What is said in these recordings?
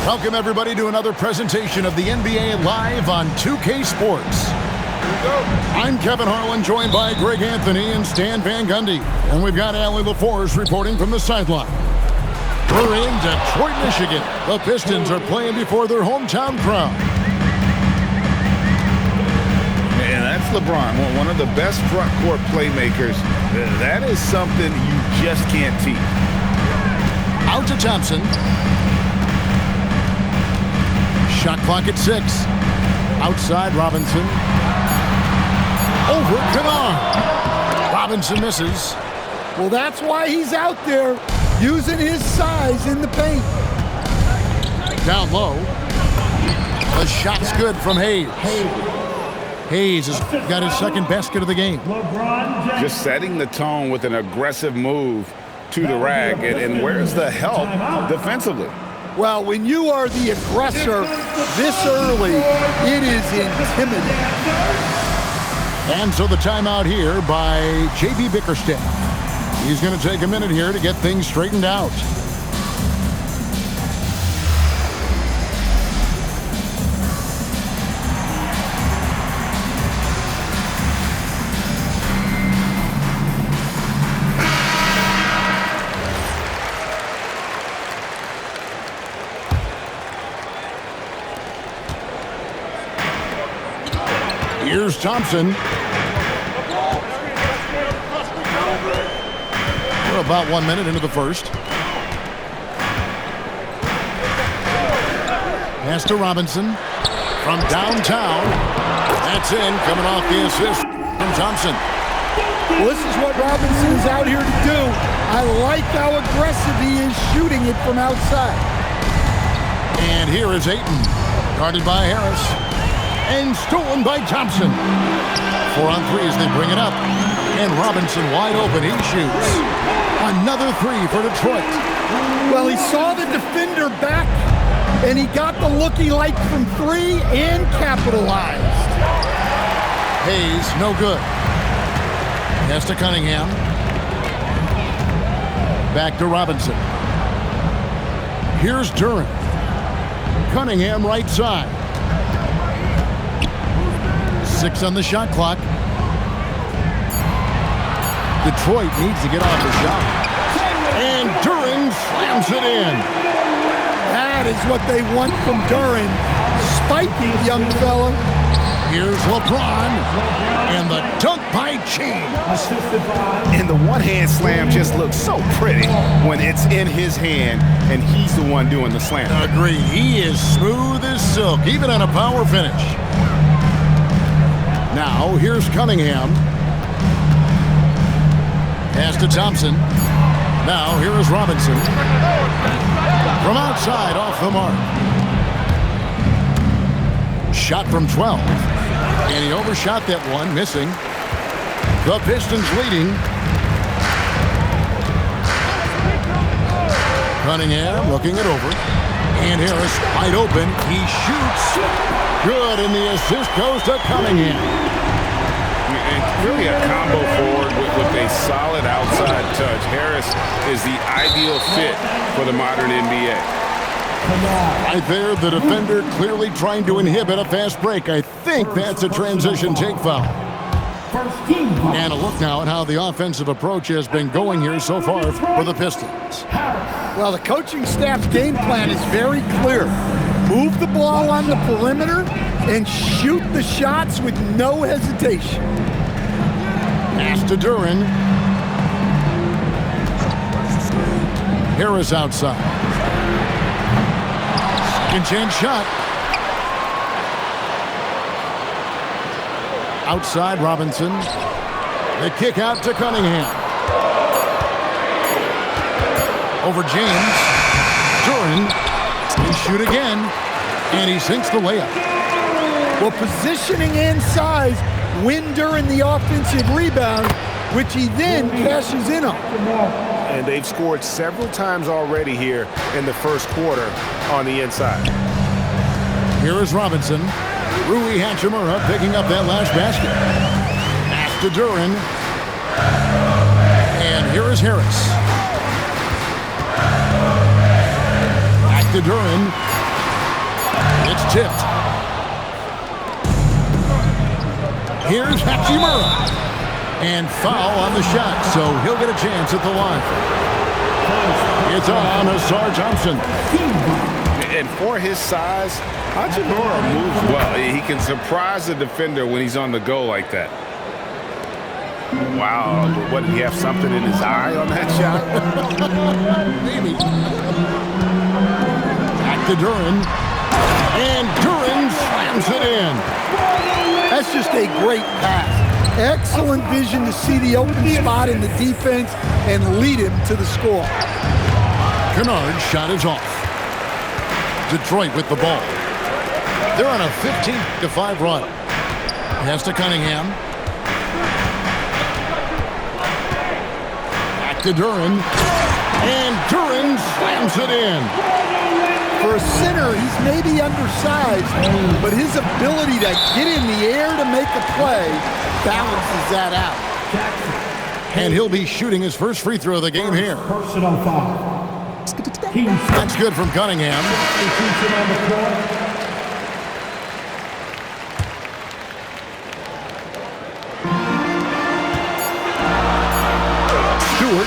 Welcome, everybody, to another presentation of the NBA Live on 2K Sports. I'm Kevin Harlan, joined by Greg Anthony and Stan Van Gundy. And we've got Allie LaForce reporting from the sideline. We're in Detroit, Michigan. The Pistons are playing before their hometown crowd. And that's LeBron, one of the best front court playmakers. That is something you just can't teach. Out to Thompson. Shot clock at 6. Outside Robinson. Over Kennard. Robinson misses. Well, that's why he's out there, using his size in the paint. Down low. The shot's good from Hayes. Hayes has got his second basket of the game. Just setting the tone with an aggressive move to the rack. And where's the help defensively? Well, when you are the aggressor this early, it is intimidating. And so the timeout here by J.B. Bickerstaff. He's going to take a minute here to get things straightened out. Here's Thompson. We're about 1 minute into the first. Pass to Robinson from downtown. That's in, coming off the assist from Thompson. Well, this is what Robinson is out here to do. I like how aggressive he is shooting it from outside. And here is Ayton, guarded by Harris. And stolen by Thompson. 4 on 3 as they bring it up. And Robinson wide open. He shoots. Another 3 for Detroit. Well, he saw the defender back, and he got the look he liked from 3 and capitalized. Hayes, no good. Pass to Cunningham. Back to Robinson. Here's Duran. Cunningham right side. 6 on the shot clock. Detroit needs to get off the shot. And Duran slams it in. That is what they want from Duran. Spiky young fella. Here's LeBron. And the dunk by Chain. And the one-hand slam just looks so pretty when it's in his hand and he's the one doing the slam. Agree. He is smooth as silk, even on a power finish. Now, here's Cunningham. Pass to Thompson. Now, here is Robinson. From outside, off the mark. Shot from 12. And he overshot that one, missing. The Pistons leading. Cunningham looking it over. And Harris wide open. He shoots. Good, and the assist goes to Cunningham. And really a combo forward with a solid outside touch. Harris is the ideal fit for the modern NBA. Right there, the defender clearly trying to inhibit a fast break. I think that's a transition take foul. And a look now at how the offensive approach has been going here so far for the Pistons. Well, the coaching staff's game plan is very clear. Move the ball on the perimeter and shoot the shots with no hesitation. Pass to Duran. Harris outside. Second chance shot. Outside Robinson. The kick out to Cunningham. Over James. Duran. He shoot again, and he sinks the layup. Well, positioning and size win during the offensive rebound, which he then cashes in on. And they've scored several times already here in the first quarter on the inside. Here is Robinson. Rui Hachimura picking up that last basket. Pass to Duran. And here is Harris. Back to Duran. It's tipped. Here's Hachimura. And foul on the shot, so he'll get a chance at the line. It's on Asar Thompson. And for his size, Hachimura moves well. He can surprise the defender when he's on the go like that. Wow, what, did he have something in his eye on that shot? Maybe. Back to Duran. And Duran slams it in. That's just a great pass. Excellent vision to see the open spot in the defense and lead him to the score. Kennard's shot is off. Detroit with the ball. They're on a 15-5 run. Pass to Cunningham. Back to Duran. And Duran slams it in. For a center, he's maybe undersized, but his ability to get in the air to make a play balances that out. And he'll be shooting his first free throw of the game here. Personal foul. That's good from Cunningham. Stewart.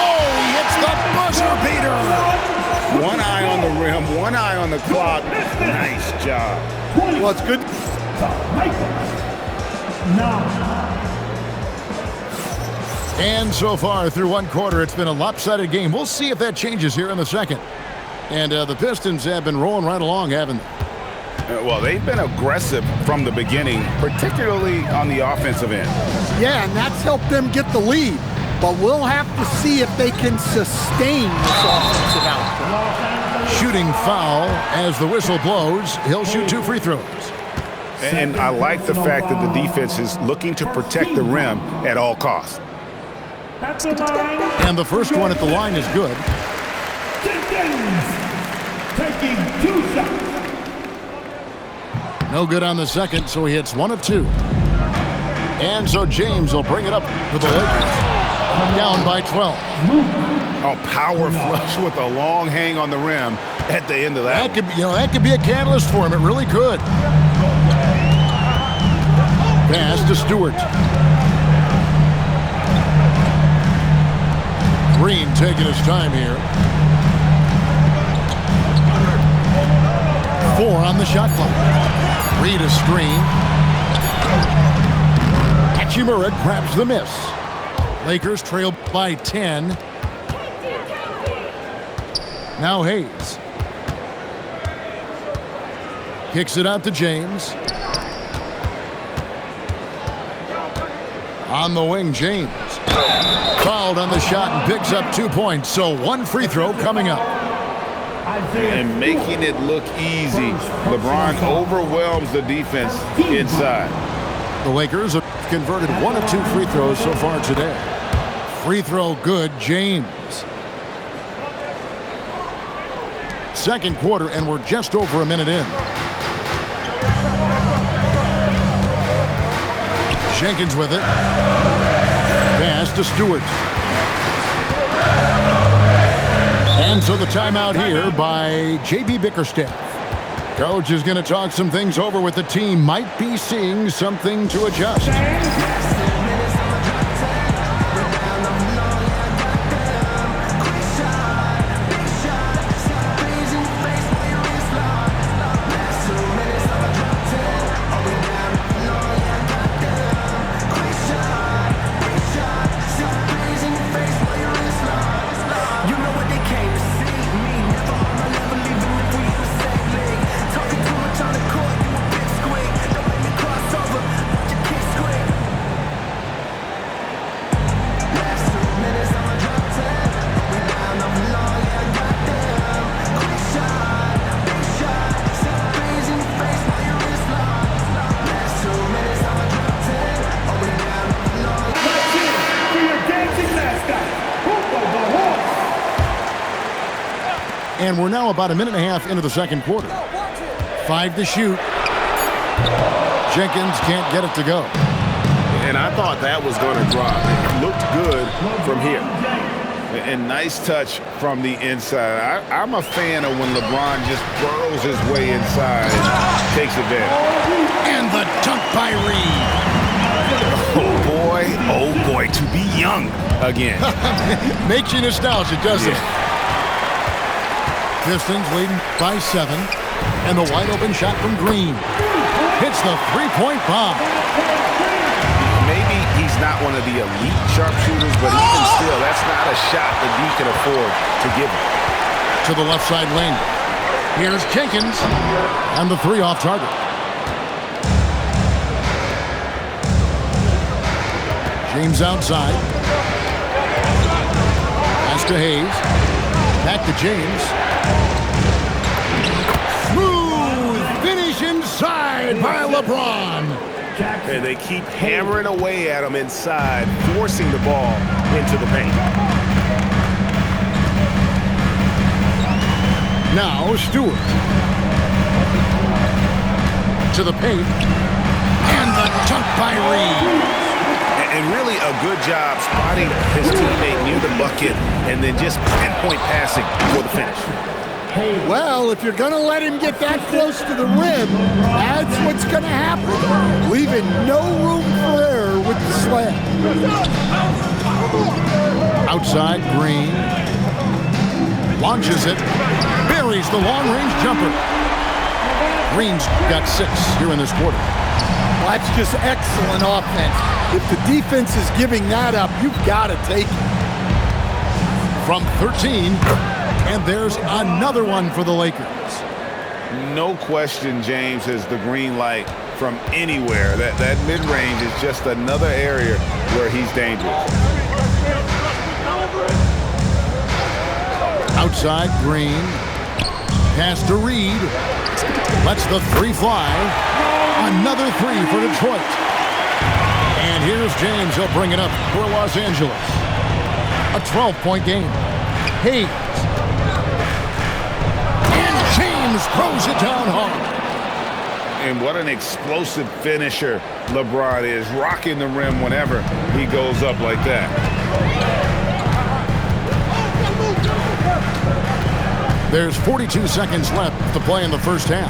Oh, he hits the buzzer beater. One eye on the rim, one eye on the clock. Nice job. Well, it's good. And so far through one quarter, it's been a lopsided game. We'll see if that changes here in the second. And the Pistons have been rolling right along, haven't they? Well, they've been aggressive from the beginning, particularly on the offensive end. Yeah, and that's helped them get the lead. But we'll have to see if they can sustain this offensive output. Shooting foul as the whistle blows. He'll shoot 2 free throws. And I like the fact that the defense is looking to protect the rim at all costs. And the first one at the line is good. Taking 2 shots. No good on the second, so he hits 1 of 2. And so James will bring it up for the Lakers. Down by 12. Oh, power flush with a long hang on the rim at the end of that. That could be a catalyst for him. It really could. Pass to Stewart. Green taking his time here. 4 on the shot clock. Reed a screen. Hachimura grabs the miss. Lakers trail by 10. Now Hayes. Kicks it out to James. On the wing, James. Fouled on the shot and picks up 2 points. So 1 free throw coming up. And making it look easy. LeBron overwhelms the defense inside. The Lakers have converted 1 of 2 free throws so far today. Free throw good, James. Second quarter, and we're just over a minute in. Jenkins with it. Pass to Stewart. And so the timeout here by J.B. Bickerstaff. Coach is going to talk some things over with the team. Might be seeing something to adjust. And we're now about a minute and a half into the second quarter. 5 to shoot. Jenkins can't get it to go. And I thought that was going to drop. It looked good from here. And nice touch from the inside. I'm a fan of when LeBron just burrows his way inside and takes advantage. And the dunk by Reed. Oh boy, to be young again. Makes you nostalgic, doesn't it? Pistons leading by 7. And the wide open shot from Green. Hits the three-point bomb. Maybe he's not one of the elite sharpshooters, but even still, that's not a shot that he can afford to give him. To the left side lane. Here's Jenkins. And the three off target. James outside. Pass to Hayes. Back to James. Smooth finish inside by LeBron. And they keep hammering away at him inside, forcing the ball into the paint. Now Stewart. To the paint. And the dunk by Reed. And really a good job spotting his teammate near the bucket and then just pinpoint passing for the finish. Well, if you're going to let him get that close to the rim, that's what's going to happen. Leaving no room for error with the slam. Outside, Green. Launches it. Buries the long-range jumper. Green's got 6 here in this quarter. Well, that's just excellent offense. If the defense is giving that up, you've got to take it. From 13, and there's another one for the Lakers. No question James has the green light from anywhere. That mid-range is just another area where he's dangerous. Outside, Green. Pass to Reed. Lets the three fly. Another 3 for Detroit. And here's James. He'll bring it up for Los Angeles. A 12-point game. Hayes. And James throws it down hard. And what an explosive finisher LeBron is, rocking the rim whenever he goes up like that. There's 42 seconds left to play in the first half.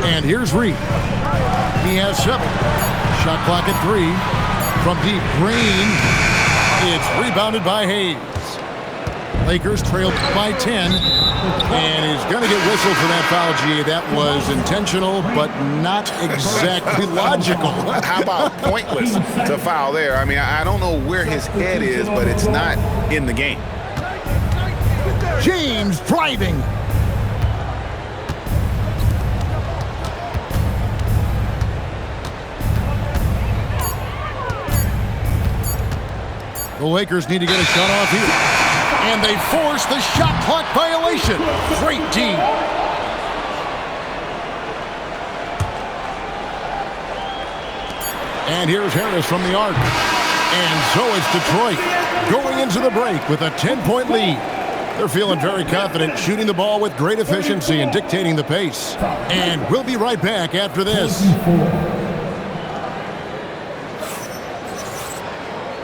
And here's Reed. He has 7. Shot clock at 3. From deep, Green. It's rebounded by Hayes. Lakers trailed by 10. And he's going to get whistled for that foul, G. That was intentional, but not exactly logical. How about pointless to foul there? I mean, I don't know where his head is, but it's not in the game. James driving. The Lakers need to get a shot off here. And they force the shot clock violation. Great team. And here's Harris from the arc. And so it's Detroit going into the break with a 10-point lead. They're feeling very confident, shooting the ball with great efficiency and dictating the pace. And we'll be right back after this.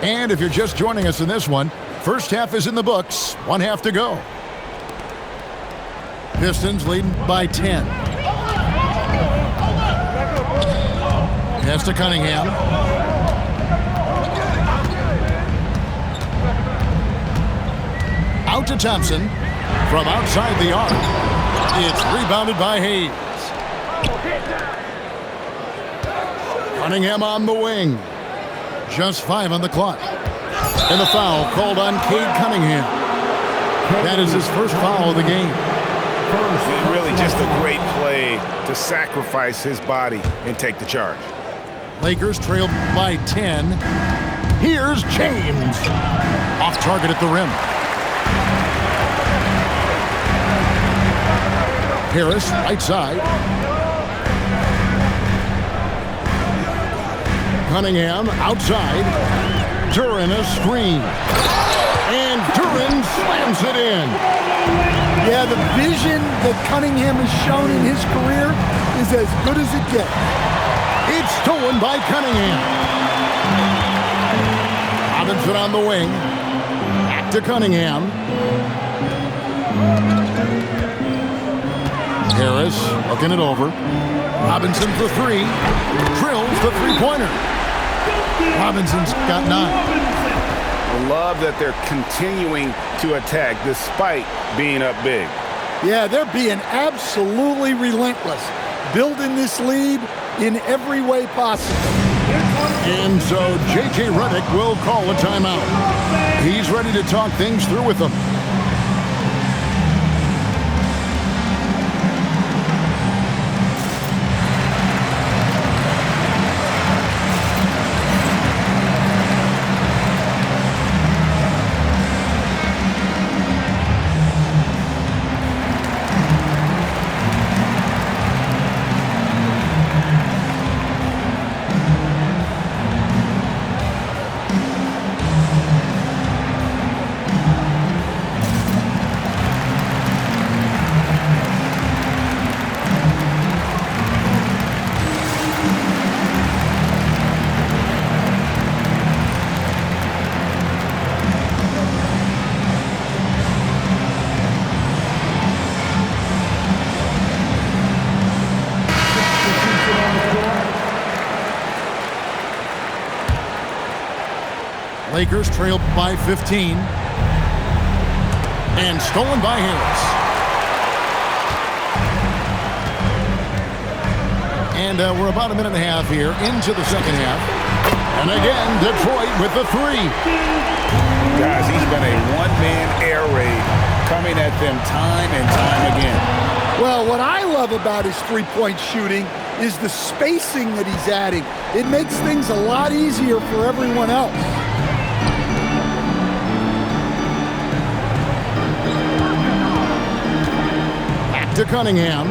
And if you're just joining us in this one, first half is in the books. 1 half to go. Pistons leading by 10. Pass to Cunningham. Out to Thompson. From outside the arc. It's rebounded by Hayes. Cunningham on the wing. Just 5 on the clock. And the foul called on Cade Cunningham. That is his first foul of the game. Really just a great play to sacrifice his body and take the charge. Lakers trailed by 10. Here's James. Off target at the rim. Harris, right side. Cunningham outside. Duran a screen. And Duran slams it in. Yeah, the vision that Cunningham has shown in his career is as good as it gets. It's stolen by Cunningham. Robinson on the wing. Back to Cunningham. Harris looking it over. Robinson for three. Drills the three-pointer. Robinson's got 9. I love that they're continuing to attack despite being up big. Yeah, they're being absolutely relentless, building this lead in every way possible. And so J.J. Redick will call a timeout. He's ready to talk things through with them. Lakers trail by 15. And stolen by Harris. And we're about a minute and a half here into the second half. And again, Detroit with the three. Guys, he's been a one-man air raid coming at them time and time again. Well, what I love about his three-point shooting is the spacing that he's adding. It makes things a lot easier for everyone else. To Cunningham.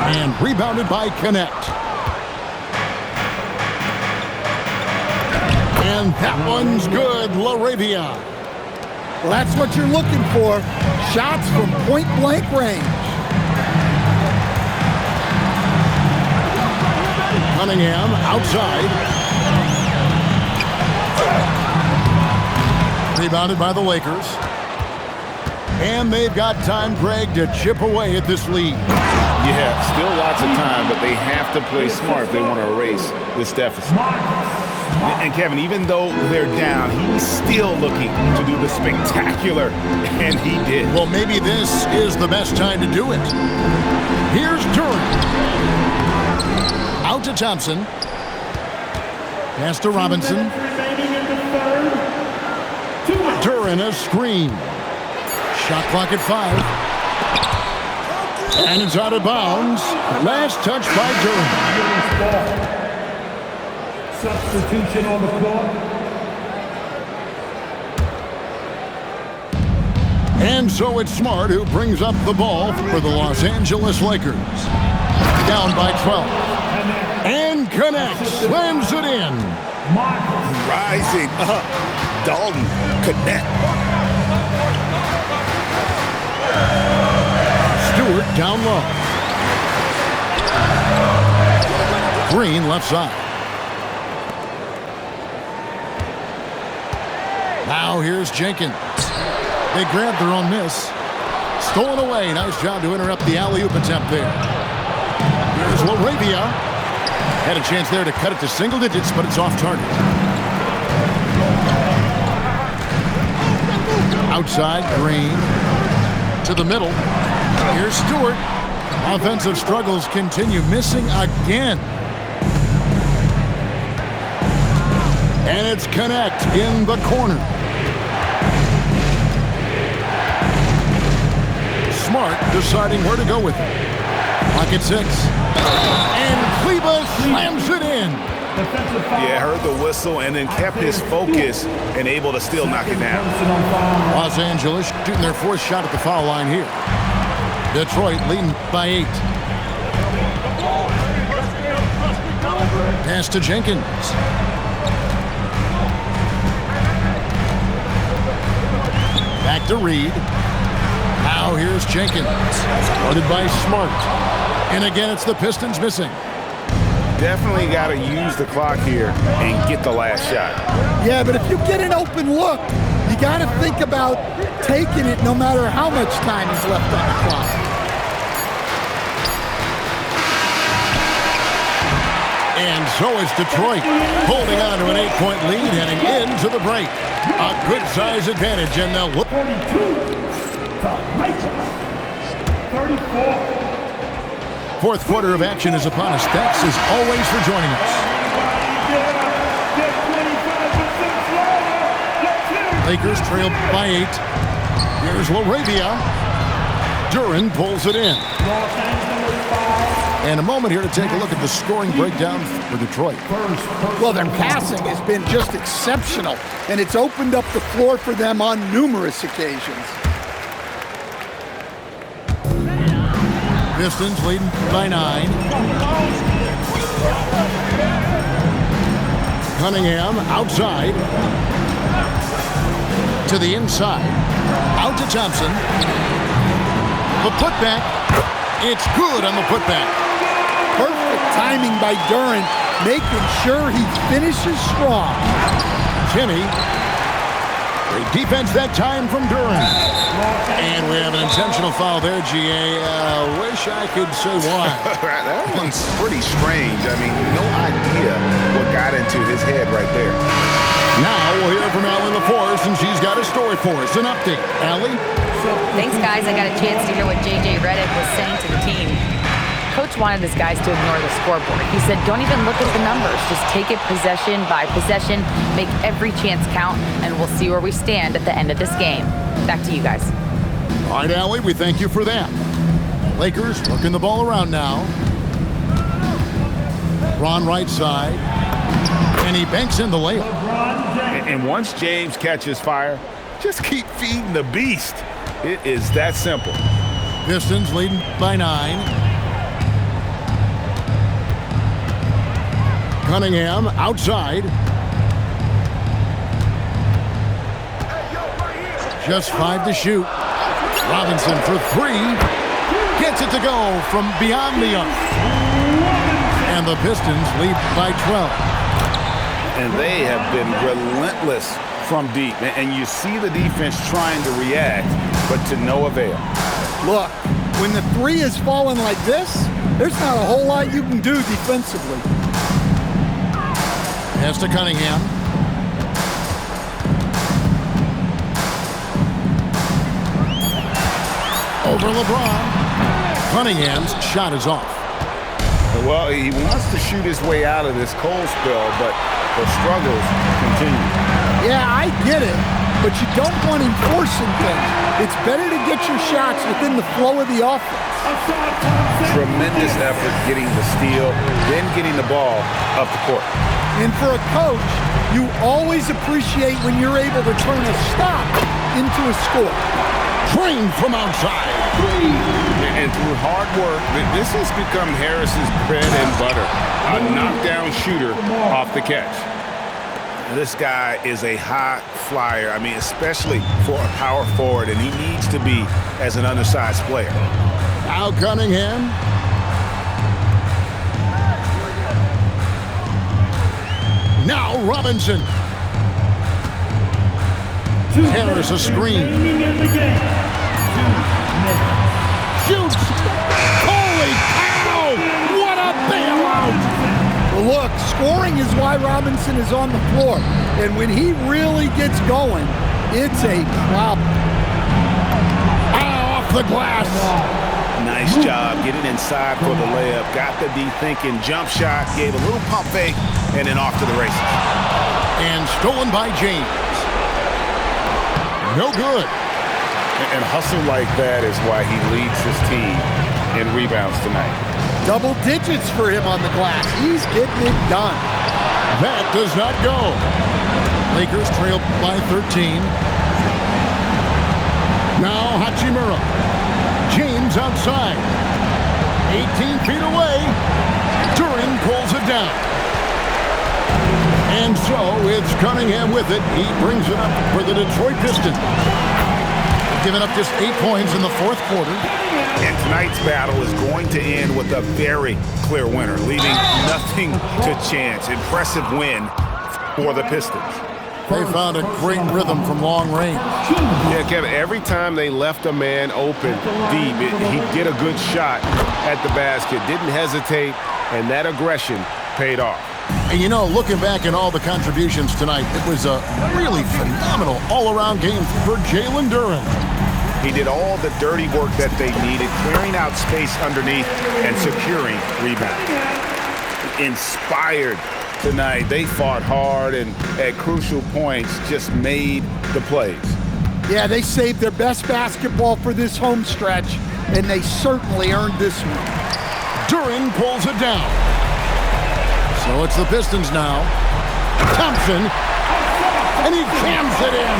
And rebounded by Connect. And that one's good, LaRavia. Well, that's what you're looking for. Shots from point-blank range. Cunningham outside. Rebounded by the Lakers. And they've got time, Greg, to chip away at this lead. Yeah, still lots of time, but they have to play smart if they want to erase this deficit. And Kevin, even though they're down, he's still looking to do the spectacular, and he did. Well, maybe this is the best time to do it. Here's Durant. Out to Thompson. Pass to Robinson. Durant a screen. Shot clock at 5. And it's out of bounds. Last touch by Durant. Substitution on the court. And so it's Smart who brings up the ball for the Los Angeles Lakers. Down by 12. And Connect slams it in. Rising up. Dalton Connect. Stewart down low. Green left side. Now here's Jenkins. They grabbed their own miss. Stolen away. Nice job to interrupt the alley-oop attempt there. Here's LaRavia. Had a chance there to cut it to single digits, but it's off target. Outside, Green. To the middle. Here's Stewart. Offensive struggles continue. Missing again. And it's Connect in the corner. Smart deciding where to go with it. Clock at 6. And Kleba slams it in. Yeah, heard the whistle and then kept his focus and able to still knock it down. Los Angeles shooting their fourth shot at the foul line here. Detroit leading by 8. Pass to Jenkins. Back to Reed. Now here's Jenkins. Guarded by Smart. And again, it's the Pistons missing. definitely got to use the clock here and get the last shot. Yeah, but if you get an open look, you got to think about taking it no matter how much time is left on the clock. And so is Detroit, holding on to an 8-point lead heading into the break. A good size advantage, and they'll look. 34. Fourth quarter of action is upon us. Thanks as always for joining us. Lakers trail by 8. Here's LaRavia. Duran pulls it in. And a moment here to take a look at the scoring breakdown for Detroit. Well, their passing has been just exceptional, and it's opened up the floor for them on numerous occasions. Pistons leading by 9. Cunningham outside. To the inside. Out to Thompson. The putback. It's good on the putback. Perfect timing by Duran, making sure he finishes strong. Timmy. Great defense that time from Duran. And we have an intentional foul there, GA. Wish I could say why. That one's pretty strange. I mean, no idea what got into his head right there. Now we'll hear from Allie LaForce, and she's got a story for us. An update. Allie? Thanks, guys. I got a chance to hear what J.J. Redick was saying to the team. Coach wanted his guys to ignore the scoreboard. He said, don't even look at the numbers. Just take it possession by possession, make every chance count, and we'll see where we stand at the end of this game. Back to you guys. All right, Allie, we thank you for that. Lakers working the ball around now. Ron right side. And he banks in the layup. And once James catches fire, just keep feeding the beast. It is that simple. Pistons leading by 9. Cunningham outside. Just 5 to shoot. Robinson for 3. Gets it to go from beyond the arc. And the Pistons lead by 12. And they have been relentless from deep. And you see the defense trying to react, but to no avail. Look, when the 3 is falling like this, there's not a whole lot you can do defensively. Pass to Cunningham. Over LeBron. Cunningham's shot is off. Well, he wants to shoot his way out of this cold spell, but the struggles continue. Yeah, I get it, but you don't want him forcing things. It's better to get your shots within the flow of the offense. Tremendous effort getting the steal, then getting the ball up the court. And for a coach, you always appreciate when you're able to turn a stop into a score. Trained from outside. And through hard work, this has become Harris's bread and butter. A knockdown shooter off the catch. This guy is a high flyer. I mean, especially for a power forward, and he needs to be as an undersized player. Now Cunningham. Now Robinson. Harris a screen. Shoots. Holy cow! What a bailout! Well, look, scoring is why Robinson is on the floor. And when he really gets going, it's a problem. Off the glass. Nice job getting inside for the layup. Got the D thinking jump shot, gave a little pump fake, and then off to the races. And stolen by James. No good. And hustle like that is why he leads his team in rebounds tonight. Double digits for him on the glass. He's getting it done. That does not go. Lakers trail by 13. Now Hachimura. James outside. 18 feet away. Duran pulls it down. And so it's Cunningham with it. He brings it up for the Detroit Pistons. giving up just 8 points in the fourth quarter. And tonight's battle is going to end with a very clear winner, leaving nothing to chance. Impressive win for the Pistons. They found a great rhythm from long range. Yeah, Kevin, every time they left a man open deep, he'd get a good shot at the basket, didn't hesitate, and that aggression paid off. And you know, looking back at all the contributions tonight, it was a really phenomenal all-around game for Jalen Duren. He did all the dirty work that they needed, clearing out space underneath and securing rebounds. Inspired tonight. They fought hard and at crucial points just made the plays. Yeah, they saved their best basketball for this home stretch, and they certainly earned this one. Duren pulls it down. So it's the Pistons now. Thompson, and he jams it in.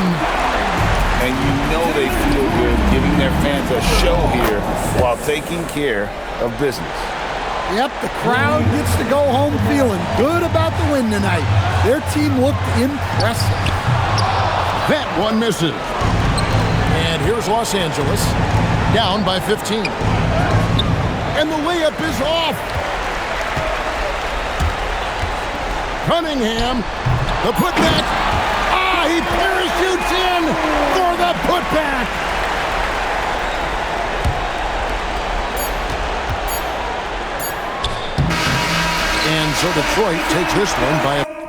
And you know they feel good giving their fans a show here while taking care of business. Yep, the crowd gets to go home feeling good about the win tonight. Their team looked impressive. That one misses. And here's Los Angeles, down by 15. And the layup is off. Cunningham, the putback. He parachutes in for the putback. And so Detroit takes this one by